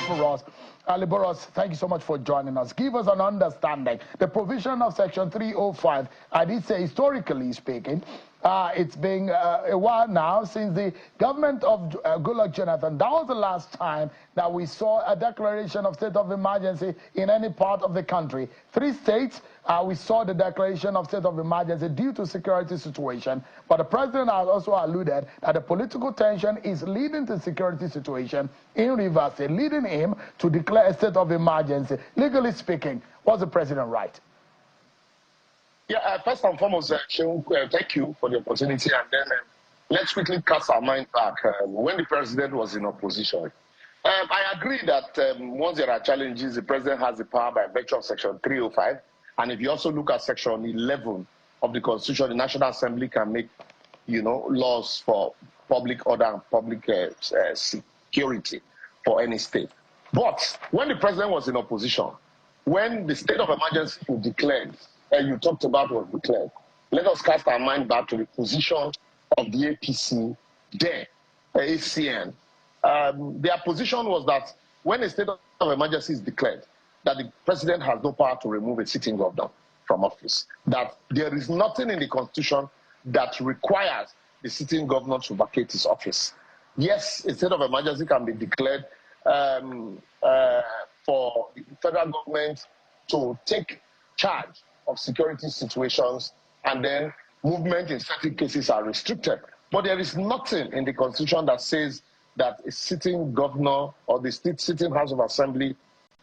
for us. Ali Boros, thank you so much for joining us. Give us an understanding. The provision of Section 305, I did say historically speaking, it's been a while now since the government of Goodluck Jonathan. That was the last time that we saw a declaration of state of emergency in any part of the country. 3 states, we saw the declaration of state of emergency due to security situation. But the president has also alluded that the political tension is leading to security situation in Rivers State, leading him to declare a state of emergency. Legally speaking, was the president right? Yeah, first and foremost, thank you for the opportunity. And then let's quickly cast our mind back when the president was in opposition. I agree that once there are challenges, the president has the power by virtue of Section 305. And if you also look at Section 11 of the Constitution, the National Assembly can make, laws for public order and public security for any state. But when the president was in opposition, when the state of emergency was declared, and you talked about was declared, let us cast our mind back to the position of the APC there, ACN. Their position was that when a state of emergency is declared, that the president has no power to remove a sitting governor from office, that there is nothing in the Constitution that requires the sitting governor to vacate his office. Yes, a state of emergency can be declared for the federal government to take charge of security situations, and then movement in certain cases are restricted. But there is nothing in the Constitution that says that a sitting governor or the sitting House of Assembly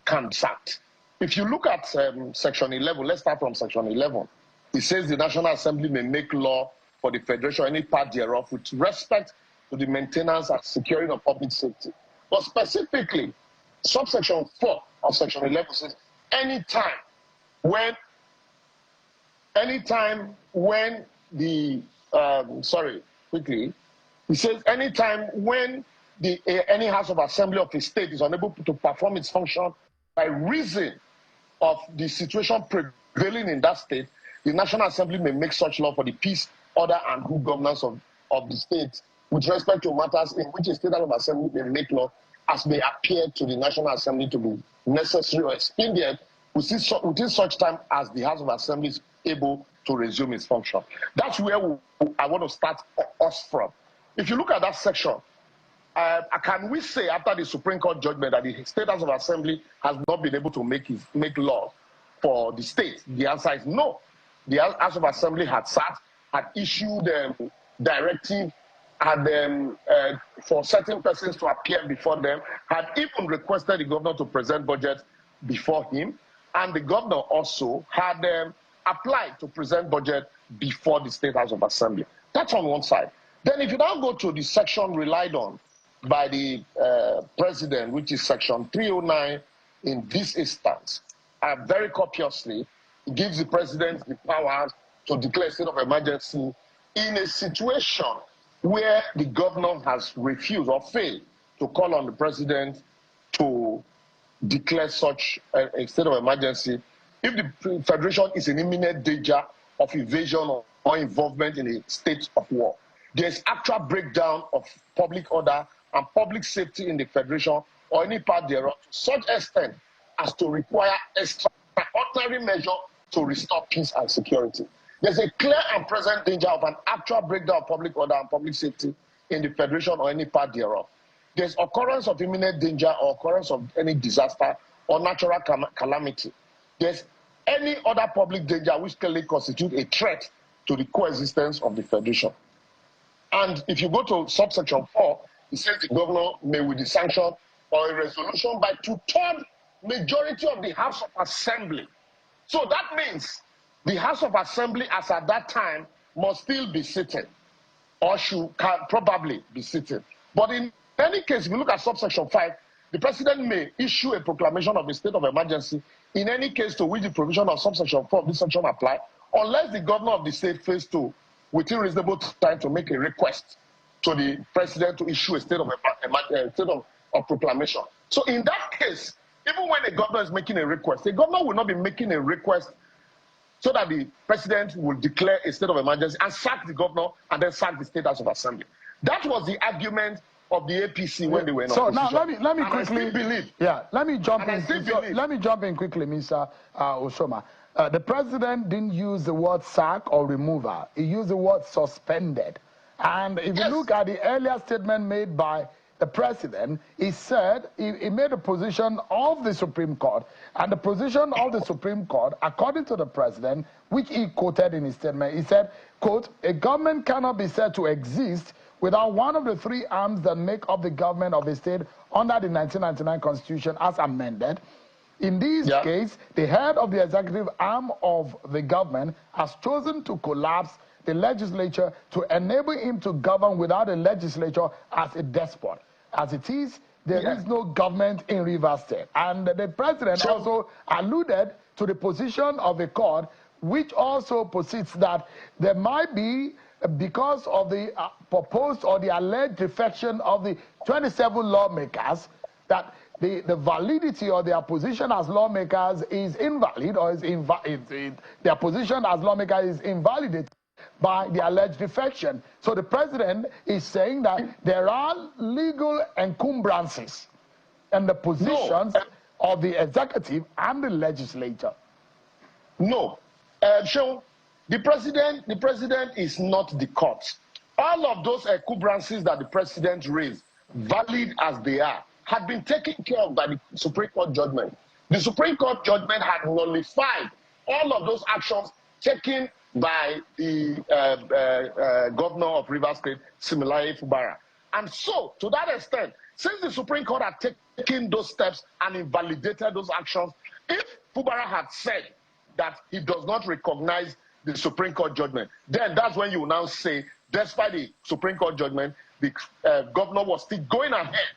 can be sacked. If you look at Section 11, let's start from Section 11. It says the National Assembly may make law for the Federation or any part thereof with respect to the maintenance and securing of public safety. But specifically, subsection 4 of Section 11 says anytime when the it says anytime when any House of Assembly of a state is unable to perform its function by reason of the situation prevailing in that state, the National Assembly may make such law for the peace, order, and good governance of the state with respect to matters in which a state House of Assembly may make law as may appear to the National Assembly to be necessary or expedient within such time as the House of Assembly is able to resume its function. That's where I want to start us from. If you look at that section, can we say after the Supreme Court judgment that the State House of Assembly has not been able to make laws for the state? The answer is no. The House of Assembly had issued directive, for certain persons to appear before them, had even requested the governor to present budget before him, and the governor also had applied to present budget before the State House of Assembly. That's on one side. Then if you now go to the section relied on by the president, which is Section 309 in this instance, very copiously, it gives the president the power to declare a state of emergency in a situation where the governor has refused or failed to call on the president to declare such a state of emergency if the federation is in imminent danger of invasion or involvement in a state of war. There's actual breakdown of public order and public safety in the federation or any part thereof to such extent as to require extraordinary measure to restore peace and security. There's a clear and present danger of an actual breakdown of public order and public safety in the federation or any part thereof. There's occurrence of imminent danger or occurrence of any disaster or natural calamity. There's any other public danger which clearly constitutes a threat to the coexistence of the federation. And if you go to subsection 4, it says the governor may, with the sanction or a resolution by 2/3 majority of the House of Assembly. So that means the House of Assembly, as at that time, must still be sitting or can probably be sitting. But in any case, if you look at subsection 5, the president may issue a proclamation of a state of emergency in any case to which the provision of subsection 4 of this section apply, unless the governor of the state fails to, within reasonable time, to make a request to the president to issue a state of proclamation. So in that case, even when the governor is making a request, the governor will not be making a request so that the president will declare a state of emergency and sack the governor and then sack the State House of Assembly. That was the argument of the APC when they were in so opposition. now let me and quickly I still believe. Yeah, let me jump And I in. still So, believe. let me jump in quickly, Mr. Oshoma. The president didn't use the word sack or removal. He used the word suspended. And if you look at the earlier statement made by the president, he said he made a position of the Supreme Court, and the position of the Supreme Court, according to the president, which he quoted in his statement, he said, quote, "A government cannot be said to exist without one of the three arms that make up the government of a state under the 1999 Constitution as amended. In this case, the head of the executive arm of the government has chosen to collapse the legislature to enable him to govern without a legislature as a despot. As it is, there is no government in Rivers State." And the president also alluded to the position of the court, which also posits that there might be, because of the proposed or the alleged defection of the 27 lawmakers, that the validity of their position as lawmakers is invalid, or their position as lawmakers is invalidated by the alleged defection. So the president is saying that there are legal encumbrances in the positions of the executive and the legislature. No. Seun, the president is not the court. All of those encumbrances that the president raised, valid as they are, had been taken care of by the Supreme Court judgment. The Supreme Court judgment had nullified all of those actions taken by the governor of Rivers State, Siminalayi Fubara. And so, to that extent, since the Supreme Court had taken those steps and invalidated those actions, if Fubara had said that he does not recognize the Supreme Court judgment, then that's when you will now say, despite the Supreme Court judgment, the governor was still going ahead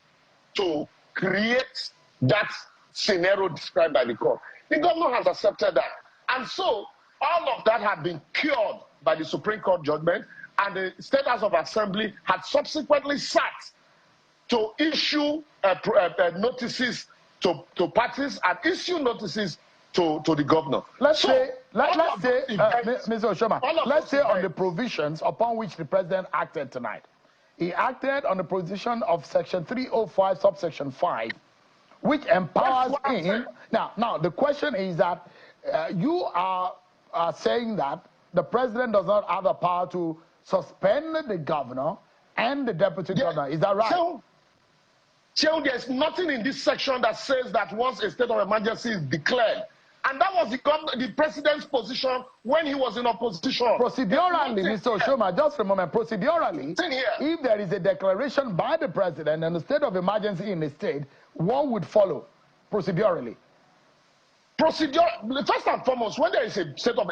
to create that scenario described by the court. The governor has accepted that. And so, all of that had been cured by the Supreme Court judgment, and the State House of Assembly had subsequently sat to issue notices to parties and issue notices to the governor. Let's say, Mr. Oshoma, let's say on the provisions upon which the president acted tonight. He acted on the provision of Section 305, subsection 5, which empowers him. Now, the question is that you are saying that the president does not have the power to suspend the governor and the deputy governor. Is that right? So, there's nothing in this section that says that once a state of emergency is declared, and that was the president's position when he was in opposition. Procedurally, Mr. Oshoma, just a moment. Procedurally, if there is a declaration by the president and a state of emergency in the state, what would follow procedurally? First and foremost, when there is a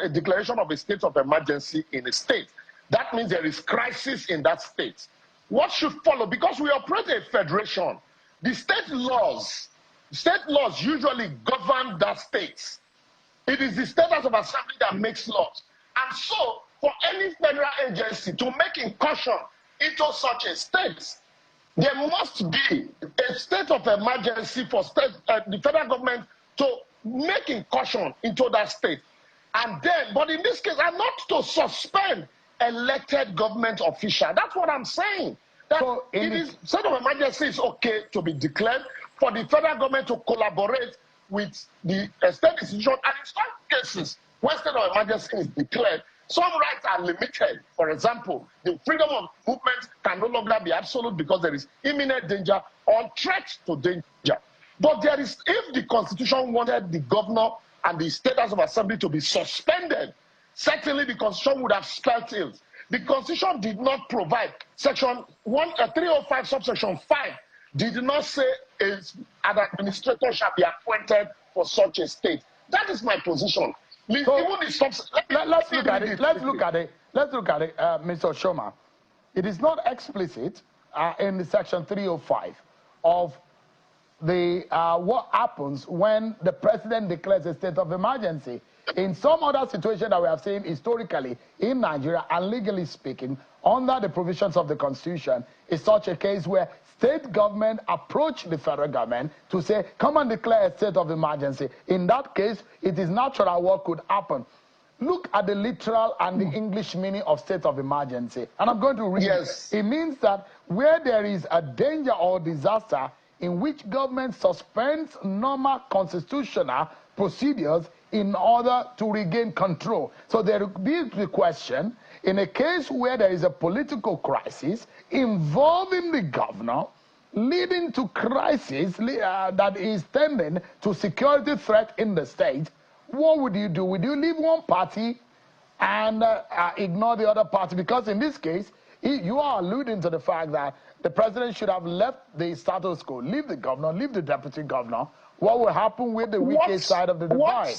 declaration of a state of emergency in a state, that means there is crisis in that state. What should follow? Because we operate a federation, the state laws usually govern that state. It is the State House of Assembly that makes laws. And so, for any federal agency to make incursion into such a state, there must be a state of emergency for the federal government to make incursion into that state. And then, but in this case, and not to suspend elected government official. That's what I'm saying. That so state of emergency is okay to be declared for the federal government to collaborate with the state institution. And in some cases, when state of emergency is declared, some rights are limited. For example, the freedom of movement can no longer be absolute because there is imminent danger or threat to danger. But there is, if the Constitution wanted the governor and the State House of Assembly to be suspended, certainly the Constitution would have spelled it. The Constitution did not provide. Section 305, subsection 5, did not say an administrator shall be appointed for such a state. That is my position. So, let's look at it. Let's look at it, Mr. Oshoma. It is not explicit in the Section 305 of the what happens when the president declares a state of emergency. In some other situation that we have seen historically in Nigeria and legally speaking, under the provisions of the Constitution, is such a case where state government approach the federal government to say, come and declare a state of emergency. In that case, it is natural what could happen. look at the literal and the English meaning of state of emergency. And I'm going to read. Yes. It means that where there is a danger or disaster in which government suspends normal constitutional procedures in order to regain control. So there will be the question, in a case where there is a political crisis involving the governor, leading to crisis that is tending to security threat in the state, what would you do? Would you leave one party and ignore the other party? Because in this case, you are alluding to the fact that the president should have left the status quo, leave the governor, leave the deputy governor. What will happen with the weakest side of the divide?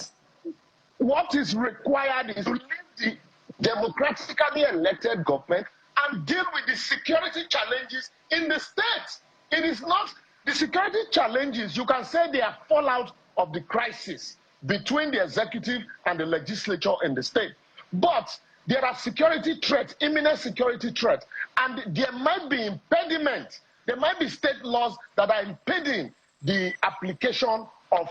What is required is to leave the democratically elected government and deal with the security challenges in the state. It is not the security challenges. You can say they are fallout of the crisis between the executive and the legislature in the state. But there are security threats, imminent security threats, and there might be impediments. There might be state laws that are impeding the application of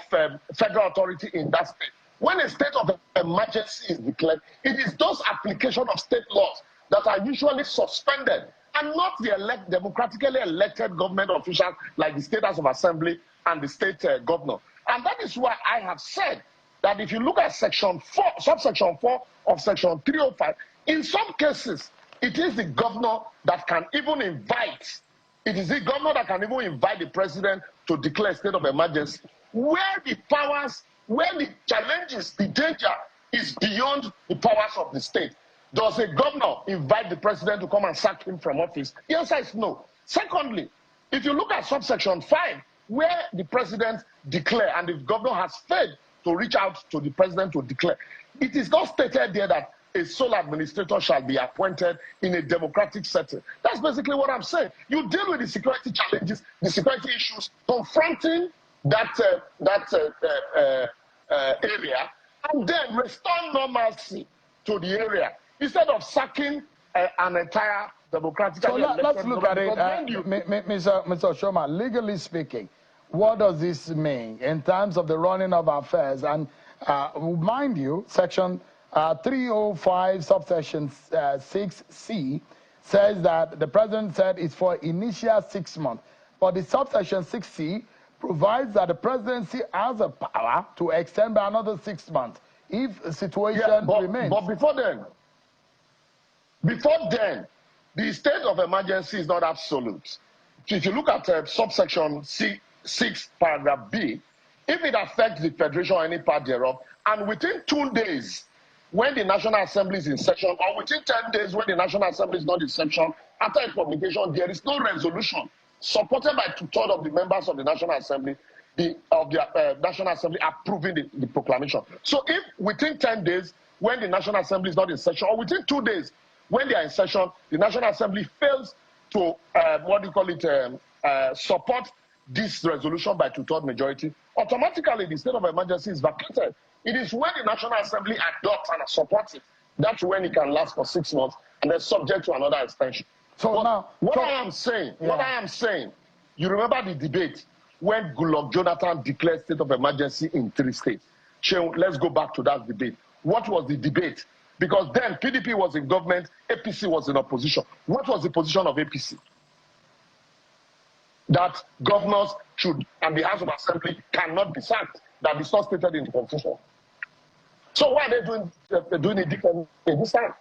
federal authority in that state. When a state of emergency is declared, it is those application of state laws that are usually suspended, and not the democratically elected government officials like the State House of Assembly and the state governor. And that is why I have said that if you look at section 4, subsection 4 of section 305, in some cases, it is the governor that can even invite, the president to declare a state of emergency, where the powers, where the challenges, the danger is beyond the powers of the state. Does a governor invite the president to come and sack him from office? The answer is no. Secondly, if you look at subsection 5, where the president declare and the governor has failed to reach out to the president to declare, it is not stated there that a sole administrator shall be appointed in a democratic setting. That's basically what I'm saying. You deal with the security challenges, the security issues confronting that area, and then restore normalcy to the area instead of sacking an entire democratically elected. So let's look at it, Mr. Oshoma. Legally speaking, what does this mean in terms of the running of affairs? And mind you, section 305 subsection 6C says that the president said it's for initial 6 months. But the subsection 6C provides that the presidency has a power to extend by another 6 months if the situation remains. But before then, the state of emergency is not absolute. If you look at subsection 6, paragraph B, if it affects the federation or any part thereof, and within 2 days, when the National Assembly is in session, or within 10 days when the National Assembly is not in session, after its publication, there is no resolution supported by 2/3 of the members of the National Assembly, National Assembly approving the proclamation. So if within 10 days, when the National Assembly is not in session, or within 2 days, when they are in session, the National Assembly fails to, support this resolution by 2/3 majority, automatically the state of emergency is vacated. It is when the National Assembly adopts and supports it, that's when it can last for 6 months and then subject to another extension. So now, I am saying, you remember the debate when Goodluck Jonathan declared state of emergency in 3 states. Shehu, let's go back to that debate. What was the debate? Because then PDP was in government, APC was in opposition. What was the position of APC? That governors should, and the House of Assembly cannot be sacked. That is not stated in the constitution. So why are they doing it differently this time?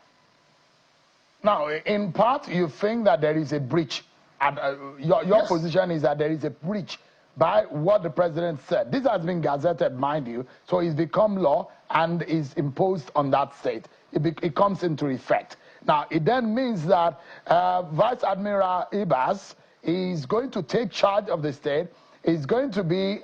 Now, in part, you think that there is a breach. And your position is that there is a breach by what the president said. This has been gazetted, mind you, so it's become law and is imposed on that state. It comes into effect. Now, it then means that Vice Admiral Ibas is going to take charge of the state, is going to be,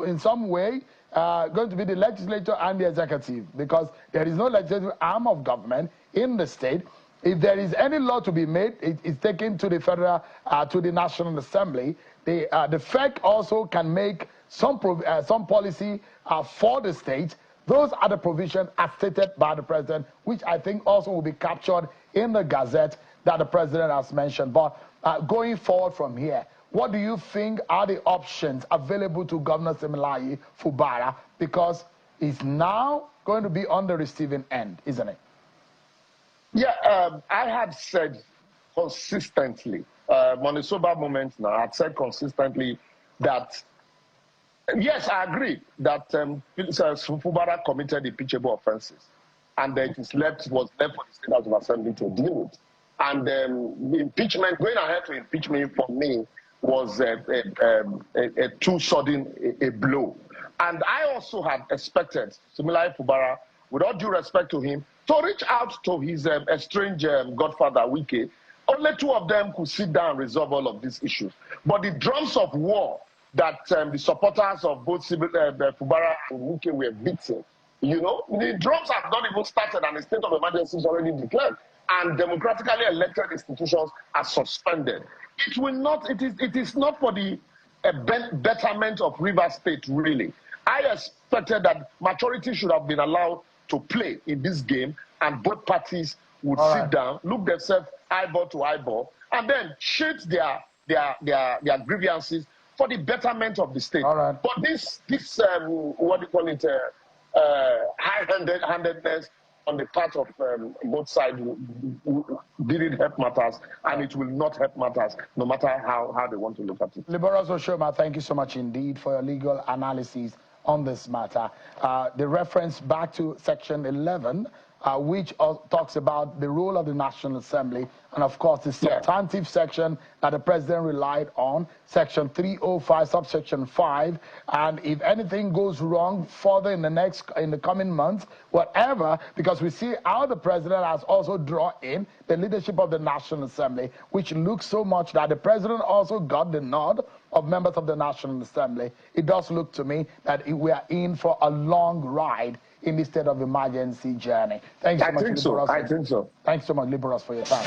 in some way, going to be the legislature and the executive, because there is no legislative arm of government in the state. If there is any law to be made, it's taken to the federal, to the National Assembly. The FEC also can make some policy for the state. Those are the provisions as stated by the president, which I think also will be captured in the Gazette that the president has mentioned. But going forward from here, what do you think are the options available to Governor Siminalayi Fubara? Because is now going to be on the receiving end, isn't it? Yeah, I had said consistently, on a sober moment now, I'd said consistently that, yes, I agree that Fubara committed impeachable offenses, and that it was left for the State House of Assembly to deal with. And the impeachment, going ahead to impeach me, for me, was a too sudden a blow. And I also had expected, similarly Fubara, with all due respect to him, to reach out to his estranged godfather, Wike. Only two of them could sit down and resolve all of these issues. But the drums of war that the supporters of both Fubara and Wike were beating, you know, the drums have not even started and the state of emergency is already declared. And democratically elected institutions are suspended. It will not. It is not for the betterment of Rivers State, really. I expected that maturity should have been allowed to play in this game, and both parties would sit down, look themselves eyeball to eyeball, and then shade their grievances for the betterment of the state. But this what do you call it, high-handedness on the part of both sides didn't help matters, and it will not help matters, no matter how they want to look at it. Liberals Oshoma, thank you so much indeed for your legal analysis on this matter. The reference back to Section 11, which talks about the role of the National Assembly, and of course the substantive section that the President relied on, Section 305, subsection 5, and if anything goes wrong further in the coming months, whatever, because we see how the President has also drawn in the leadership of the National Assembly, which looks so much that the President also got the nod of members of the National Assembly. It does look to me that we are in for a long ride in this state of emergency journey. Thanks so much, Liberals. I think so. Thanks so much, Liberals, for your time.